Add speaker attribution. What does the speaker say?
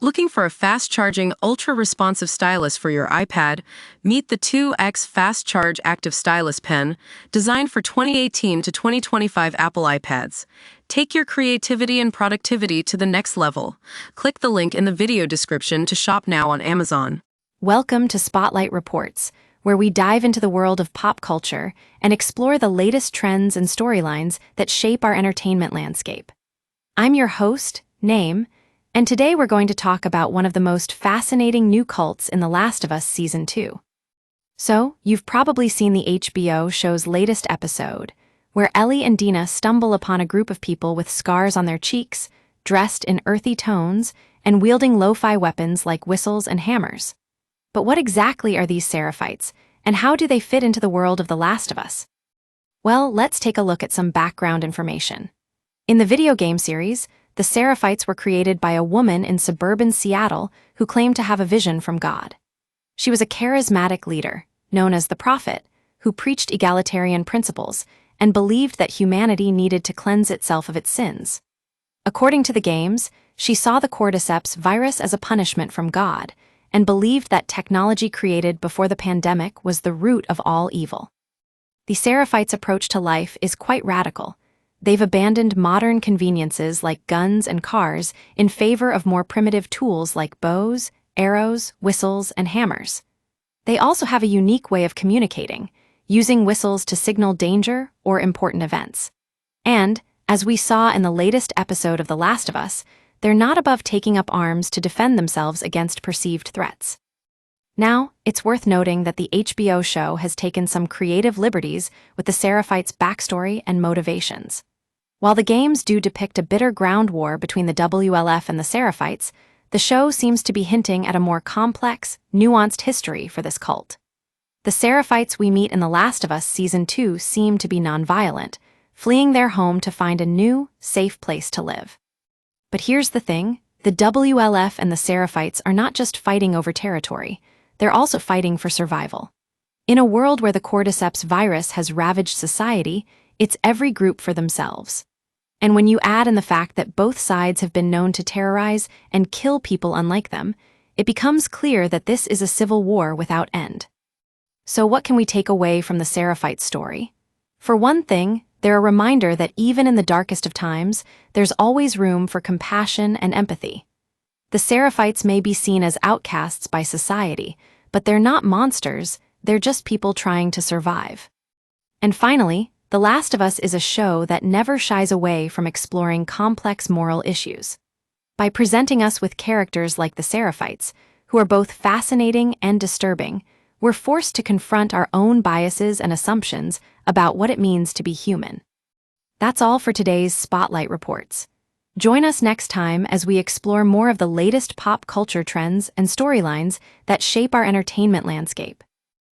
Speaker 1: Looking for a fast-charging, ultra-responsive stylus for your iPad? Meet the 2X Fast Charge Active Stylus Pen, designed for 2018 to 2025 Apple iPads. Take your creativity and productivity to the next level. Click the link in the video description to shop now on Amazon.
Speaker 2: Welcome to Spotlight Reports, where we dive into the world of pop culture and explore the latest trends and storylines that shape our entertainment landscape. I'm your host, Name, and today we're going to talk about one of the most fascinating new cults in The Last of Us Season 2. So, you've probably seen the HBO show's latest episode, where Ellie and Dina stumble upon a group of people with scars on their cheeks, dressed in earthy tones, and wielding lo-fi weapons like whistles and hammers. But what exactly are these Seraphites, and how do they fit into the world of The Last of Us? Well, let's take a look at some background information. In the video game series, the Seraphites were created by a woman in suburban Seattle who claimed to have a vision from God. She was a charismatic leader, known as the Prophet, who preached egalitarian principles and believed that humanity needed to cleanse itself of its sins. According to the games, she saw the cordyceps virus as a punishment from God and believed that technology created before the pandemic was the root of all evil. The Seraphites' approach to life is quite radical. They've abandoned modern conveniences like guns and cars in favor of more primitive tools like bows, arrows, whistles, and hammers. They also have a unique way of communicating, using whistles to signal danger or important events. And, as we saw in the latest episode of The Last of Us, they're not above taking up arms to defend themselves against perceived threats. Now, it's worth noting that the HBO show has taken some creative liberties with the Seraphites' backstory and motivations. While the games do depict a bitter ground war between the W.L.F and the Seraphites, the show seems to be hinting at a more complex, nuanced history for this cult. The Seraphites we meet in The Last of Us Season 2 seem to be nonviolent, fleeing their home to find a new, safe place to live. But here's the thing, the W.L.F and the Seraphites are not just fighting over territory, they're also fighting for survival. In a world where the cordyceps virus has ravaged society, it's every group for themselves. And when you add in the fact that both sides have been known to terrorize and kill people unlike them, it becomes clear that this is a civil war without end. So what can we take away from the Seraphite story? For one thing, they're a reminder that even in the darkest of times, there's always room for compassion and empathy. The Seraphites may be seen as outcasts by society, but they're not monsters, they're just people trying to survive. And finally, The Last of Us is a show that never shies away from exploring complex moral issues. By presenting us with characters like the Seraphites, who are both fascinating and disturbing, we're forced to confront our own biases and assumptions about what it means to be human. That's all for today's Spotlight Reports. Join us next time as we explore more of the latest pop culture trends and storylines that shape our entertainment landscape.